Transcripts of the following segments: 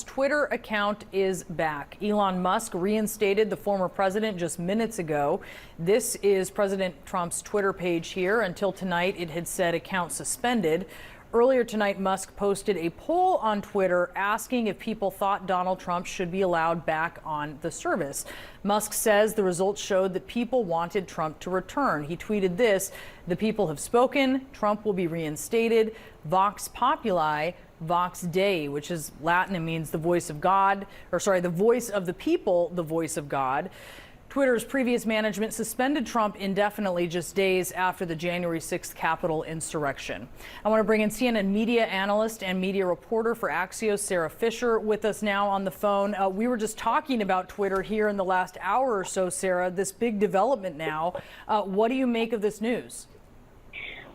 Twitter account is back. Elon Musk reinstated the former president just minutes ago. This is President Trump's Twitter page here. Until tonight, it had said account suspended. Earlier tonight, Musk posted a poll on Twitter asking if people thought Donald Trump should be allowed back on the service. Musk says the results showed that people wanted Trump to return. He tweeted this: "The people have spoken. Trump will be reinstated. Vox Populi, Vox Dei," which is Latin and means the voice of God, the voice of the people, the voice of God. Twitter's previous management suspended Trump indefinitely just days after the January 6th Capitol insurrection. I want to bring in CNN media analyst and media reporter for Axios, Sara Fischer, with us now on the phone. We were just talking about Twitter here in the last hour or so, Sara, this big development now. What do you make of this news?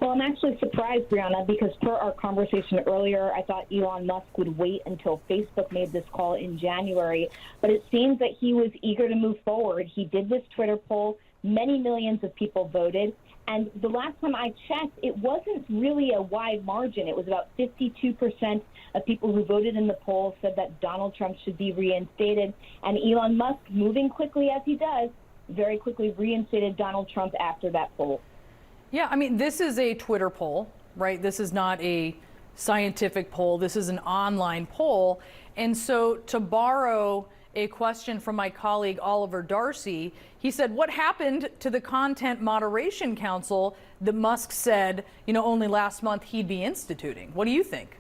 Well, I'm actually surprised, Brianna, because per our conversation earlier, I thought Elon Musk would wait until Facebook made this call in January. But it seems that he was eager to move forward. He did this Twitter poll. Many millions of people voted. And the last time I checked, it wasn't really a wide margin. It was about 52% of people who voted in the poll said that Donald Trump should be reinstated. And Elon Musk, moving quickly as he does, very quickly reinstated Donald Trump after that poll. Yeah, I mean, this is a Twitter poll, right? This is not a scientific poll. This is an online poll. And so, to borrow a question from my colleague Oliver Darcy, he said, what happened to the Content Moderation Council that Musk said, only last month he'd be instituting? What do you think?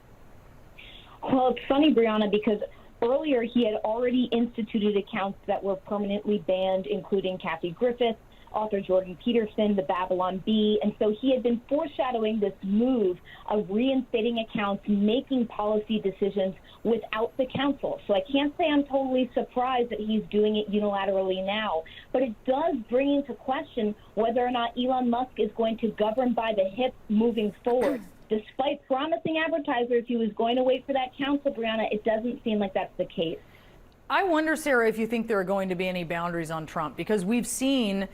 Well, it's funny, Brianna, because earlier he had already instituted accounts that were permanently banned, including Kathy Griffith, author Jordan Peterson, the Babylon Bee. And so he had been foreshadowing this move of reinstating accounts, making policy decisions without the council. So I can't say I'm totally surprised that he's doing it unilaterally now, but it does bring into question whether or not Elon Musk is going to govern by the hip moving forward. Despite promising advertisers he was going to wait for that council, Brianna, it doesn't seem like that's the case. I wonder, Sara, if you think there are going to be any boundaries on Trump, because we've seen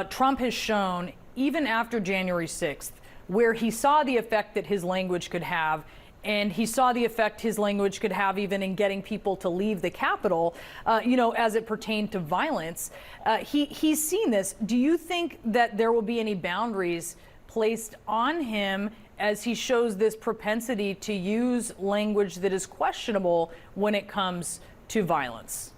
Trump has shown, even after January 6th, where he saw the effect that his language could have, and he saw the effect his language could have even in getting people to leave the Capitol, as it pertained to violence. He's seen this. Do you think that there will be any boundaries placed on him as he shows this propensity to use language that is questionable when it comes to violence?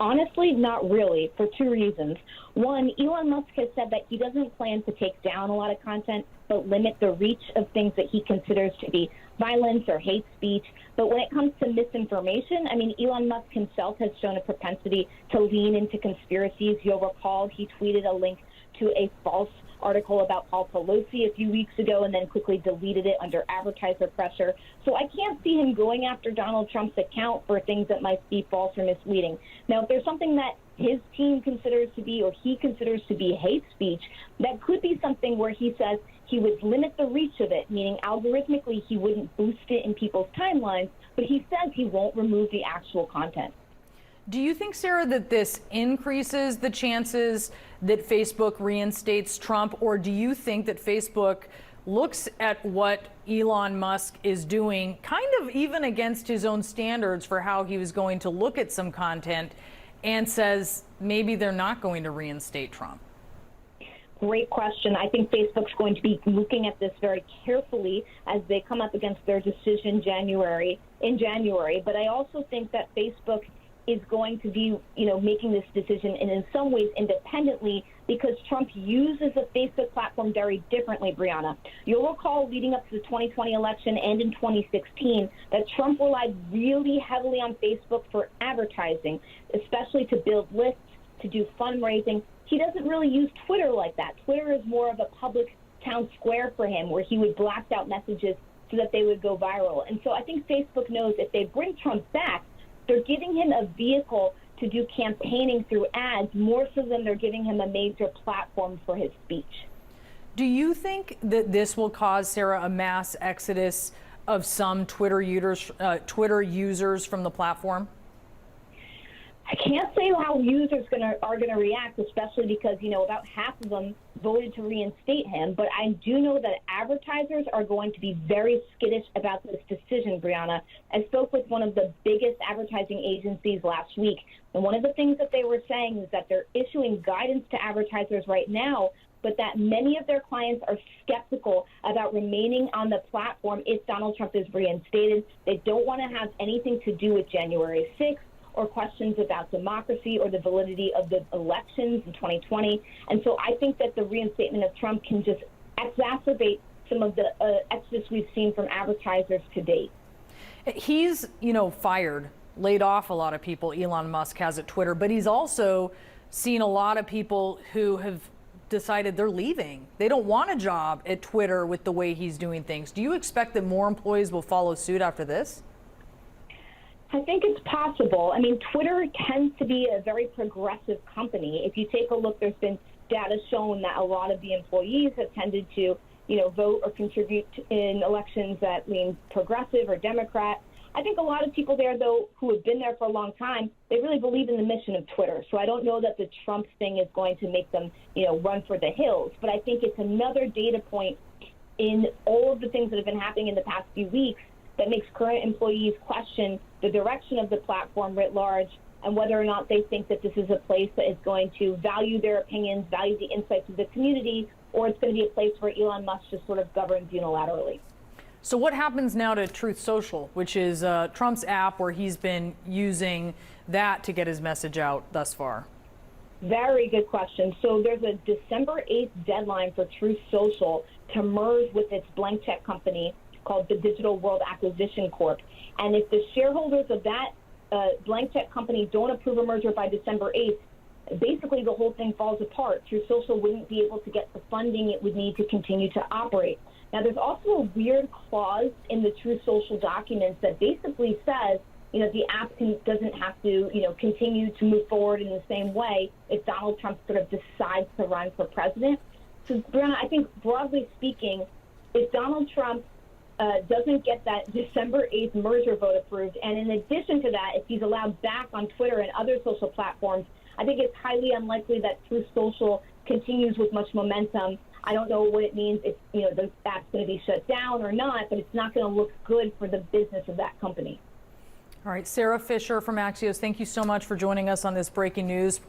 Honestly, not really, for two reasons. One, Elon Musk has said that he doesn't plan to take down a lot of content, but limit the reach of things that he considers to be violence or hate speech. But when it comes to misinformation, Elon Musk himself has shown a propensity to lean into conspiracies. You'll recall he tweeted a link to a false article about Paul Pelosi a few weeks ago and then quickly deleted it under advertiser pressure. So I can't see him going after Donald Trump's account for things that might be false or misleading. Now, if there's something that his team considers to be, or he considers to be, hate speech, that could be something where he says he would limit the reach of it, meaning algorithmically he wouldn't boost it in people's timelines, but he says he won't remove the actual content. Do you think, Sara, that this increases the chances that Facebook reinstates Trump, or do you think that Facebook looks at what Elon Musk is doing, kind of even against his own standards for how he was going to look at some content, and says maybe they're not going to reinstate Trump? Great question. I think Facebook's going to be looking at this very carefully as they come up against their decision in January. But I also think that Facebook is going to be, making this decision and in some ways independently, because Trump uses the Facebook platform very differently, Brianna. You'll recall leading up to the 2020 election and in 2016 that Trump relied really heavily on Facebook for advertising, especially to build lists, to do fundraising. He doesn't really use Twitter like that. Twitter is more of a public town square for him, where he would blast out messages so that they would go viral. And so I think Facebook knows if they bring Trump back, they're giving him a vehicle to do campaigning through ads more so than they're giving him a major platform for his speech. Do you think that this will cause, Sara, a mass exodus of some Twitter users from the platform? I can't say how users are gonna react, especially because about half of them voted to reinstate him. But I do know that advertisers are going to be very skittish about this decision, Brianna. I spoke with one of the biggest advertising agencies last week, and one of the things that they were saying is that they're issuing guidance to advertisers right now, but that many of their clients are skeptical about remaining on the platform if Donald Trump is reinstated. They don't want to have anything to do with January 6th. Or questions about democracy or the validity of the elections in 2020. And so I think that the reinstatement of Trump can just exacerbate some of the exodus we've seen from advertisers to date. He's, fired, laid off a lot of people, Elon Musk has at Twitter, but he's also seen a lot of people who have decided they're leaving. They don't want a job at Twitter with the way he's doing things. Do you expect that more employees will follow suit after this? I think it's possible. I mean, Twitter tends to be a very progressive company. If you take a look, there's been data showing that a lot of the employees have tended to, vote or contribute in elections that lean progressive or Democrat. I think a lot of people there, though, who have been there for a long time, they really believe in the mission of Twitter. So I don't know that the Trump thing is going to make them, run for the hills. But I think it's another data point in all of the things that have been happening in the past few weeks that makes current employees question the direction of the platform writ large and whether or not they think that this is a place that is going to value their opinions, value the insights of the community, or it's going to be a place where Elon Musk just sort of governs unilaterally. So what happens now to Truth Social, which is Trump's app where he's been using that to get his message out thus far? Very good question. So there's a December 8th deadline for Truth Social to merge with its blank check company called the Digital World Acquisition Corp. And if the shareholders of that blank check company don't approve a merger by December 8th, basically the whole thing falls apart. Truth Social wouldn't be able to get the funding it would need to continue to operate. Now, there's also a weird clause in the Truth Social documents that basically says, the app doesn't have to, continue to move forward in the same way if Donald Trump sort of decides to run for president. So, Brianna, I think broadly speaking, if Donald Trump doesn't get that December 8th merger vote approved, and in addition to that, if he's allowed back on Twitter and other social platforms, I think it's highly unlikely that Truth Social continues with much momentum. I don't know what it means if the app's going to be shut down or not, but it's not going to look good for the business of that company. All right, Sarah Fisher from Axios, thank you so much for joining us on this breaking news.